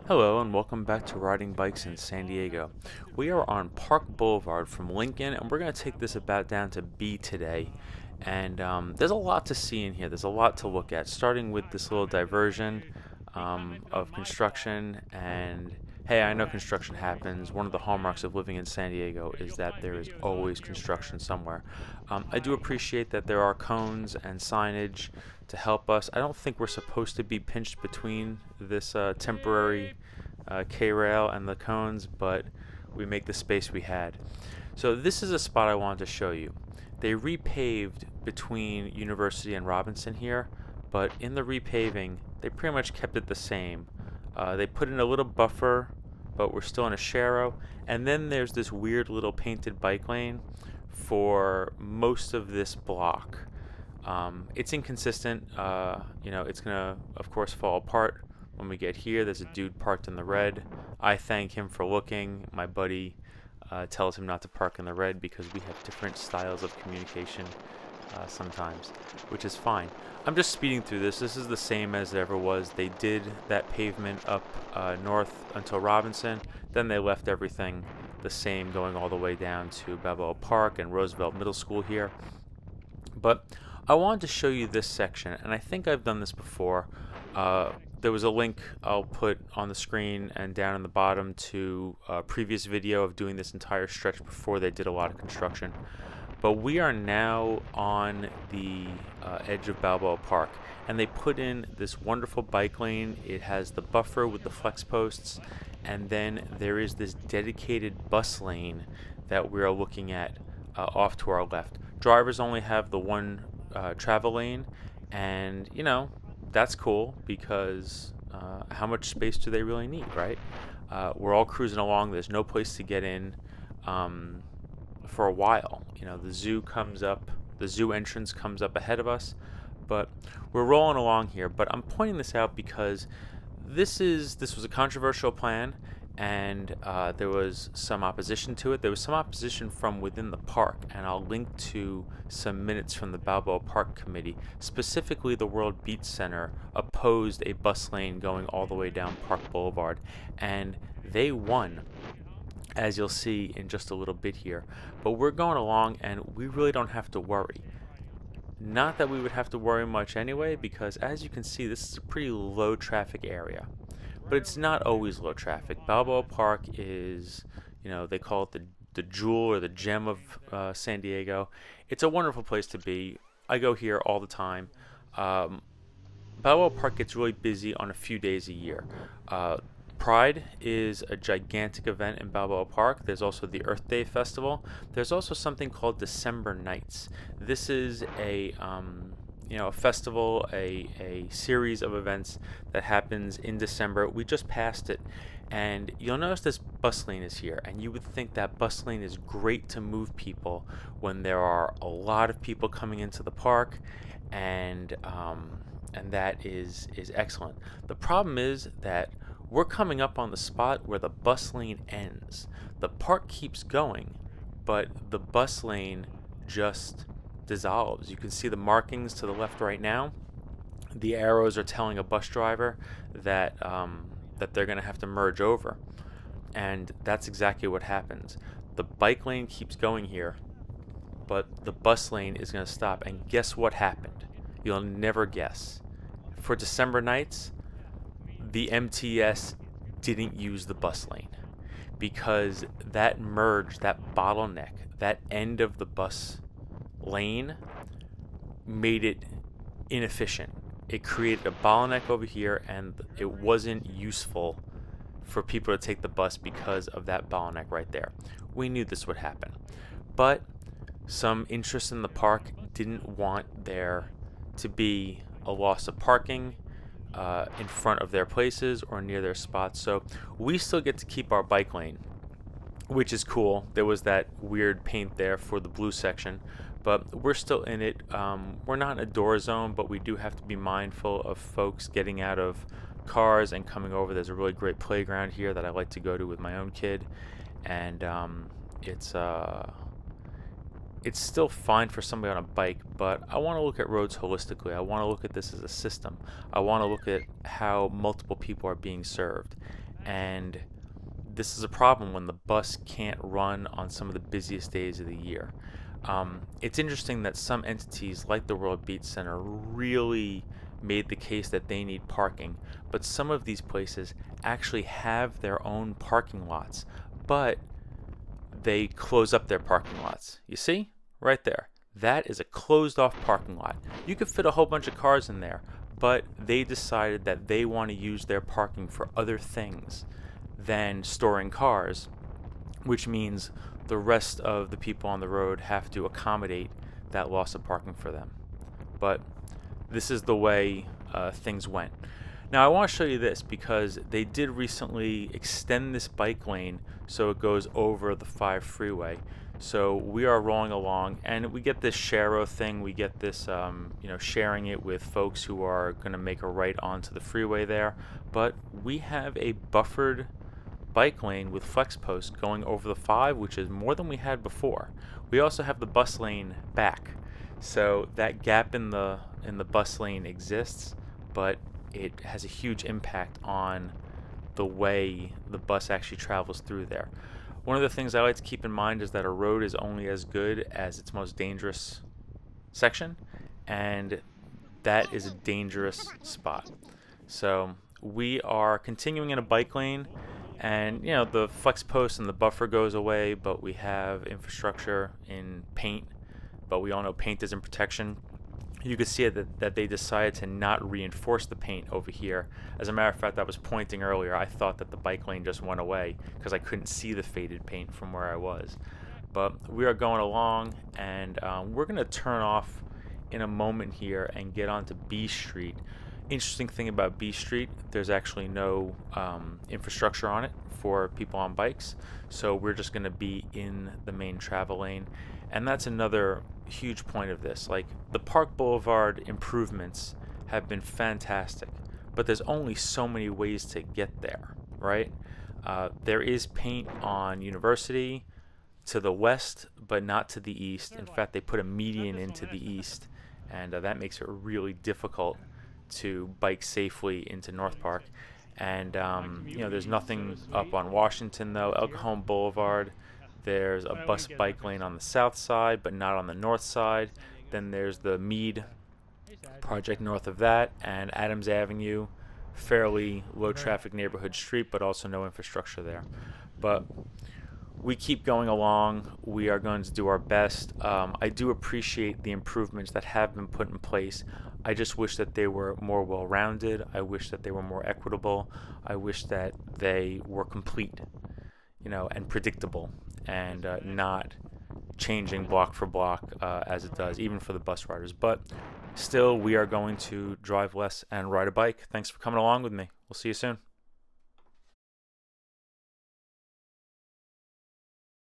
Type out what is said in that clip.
Hello and welcome back to Riding Bikes in San Diego. We are on Park Boulevard from Lincoln and we're going to take this about down to B today. And there's a lot to see in here. There's a lot to look at, starting with this little diversion of construction. And hey, I know construction happens. One of the hallmarks of living in San Diego is that there is always construction somewhere. I do appreciate that there are cones and signage to help us. I don't think we're supposed to be pinched between this temporary K-rail and the cones, but we make the space we had. So this is a spot I wanted to show you. They repaved between University and Robinson here, but in the repaving, they pretty much kept it the same. They put in a little buffer, but we're still in a sharrow, and then there's this weird little painted bike lane for most of this block. It's inconsistent. It's gonna, of course, fall apart when we get here. There's a dude parked in the red. I thank him for looking. My buddy tells him not to park in the red because we have different styles of communication sometimes, which is fine. I'm just speeding through this. This is the same as it ever was. They did that pavement up north until Robinson. Then they left everything the same going all the way down to Balboa Park and Roosevelt Middle School here. But I wanted to show you this section, and I think I've done this before. There was a link I'll put on the screen and down in the bottom to a previous video of doing this entire stretch before they did a lot of construction. But we are now on the edge of Balboa Park, and they put in this wonderful bike lane. It has the buffer with the flex posts, and then there is this dedicated bus lane that we're looking at off to our left. Drivers only have the one travel lane, and that's cool because how much space do they really need, right? We're all cruising along. There's no place to get in for a while. The zoo entrance comes up ahead of us, but we're rolling along here. But I'm pointing this out because this was a controversial plan, and there was some opposition to it. There was some opposition from within the park, and I'll link to some minutes from the Balboa Park Committee. Specifically, the World Beach Center opposed a bus lane going all the way down Park Boulevard, and they won, as you'll see in just a little bit here. But we're going along, and we really don't have to worry. Not that we would have to worry much anyway, because as you can see, this is a pretty low traffic area. But it's not always low traffic. Balboa Park is, they call it the jewel or the gem of San Diego. It's a wonderful place to be. I go here all the time. Balboa Park gets really busy on a few days a year. Pride is a gigantic event in Balboa Park. There's also the Earth Day Festival. There's also something called December Nights. This is a festival, a series of events that happens in December. We just passed it, and you'll notice this bus lane is here, and you would think that bus lane is great to move people when there are a lot of people coming into the park, and that is excellent. The problem is that we're coming up on the spot where the bus lane ends. The park keeps going, but the bus lane just dissolves. You can see the markings to the left right now. The arrows are telling a bus driver that they're going to have to merge over, and that's exactly what happens. The bike lane keeps going here, but the bus lane is going to stop. And guess what happened? You'll never guess. For December Nights, the MTS didn't use the bus lane because that merge, that bottleneck, that end of the bus lane made it inefficient. It created a bottleneck over here, and it wasn't useful for people to take the bus because of that bottleneck right there. We knew this would happen, but some interest in the park didn't want there to be a loss of parking in front of their places or near their spots, so we still get to keep our bike lane, which is cool. There was that weird paint there for the blue section, but we're still in it. We're not in a door zone, but we do have to be mindful of folks getting out of cars and coming over. There's a really great playground here that I like to go to with my own kid, and it's still fine for somebody on a bike, but I want to look at roads holistically. I want to look at this as a system. I want to look at how multiple people are being served. And this is a problem when the bus can't run on some of the busiest days of the year. It's interesting that some entities like the World Beach Center really made the case that they need parking, but some of these places actually have their own parking lots, but they close up their parking lots. You see? Right there. That is a closed off parking lot. You could fit a whole bunch of cars in there, but they decided that they want to use their parking for other things than storing cars, which means the rest of the people on the road have to accommodate that loss of parking for them. But this is the way things went. Now I want to show you this because they did recently extend this bike lane so it goes over the 5 freeway. So we are rolling along and we get this share thing. We get this, sharing it with folks who are going to make a right onto the freeway there. But we have a buffered bike lane with flex posts going over the 5, which is more than we had before. We also have the bus lane back. So that gap in the bus lane exists, but it has a huge impact on the way the bus actually travels through there. One of the things I like to keep in mind is that a road is only as good as its most dangerous section, and that is a dangerous spot. So we are continuing in a bike lane, and the flex post and the buffer goes away, but we have infrastructure in paint, but we all know paint isn't protection. You could see that they decided to not reinforce the paint over here. As a matter of fact, I was pointing earlier, I thought that the bike lane just went away because I couldn't see the faded paint from where I was. But we are going along, and we're going to turn off in a moment here and get onto B Street. Interesting thing about B Street, there's actually no infrastructure on it for people on bikes, so we're just going to be in the main travel lane. And that's another huge point of this. Like, the Park Boulevard improvements have been fantastic, but there's only so many ways to get there, right? There is paint on University to the west, but not to the east. In fact, they put a median into the east, and that makes it really difficult to bike safely into North Park. And there's nothing up on Washington though. El Cajon Boulevard, there's a bus bike lane on the south side, but not on the north side. Then there's the Mead project north of that, and Adams Avenue, fairly low traffic neighborhood street, but also no infrastructure there. But we keep going along. We are going to do our best. I do appreciate the improvements that have been put in place. I just wish that they were more well-rounded. I wish that they were more equitable. I wish that they were complete, and predictable, and not changing block for block as it does, even for the bus riders. But still, we are going to drive less and ride a bike. Thanks for coming along with me. We'll see you soon.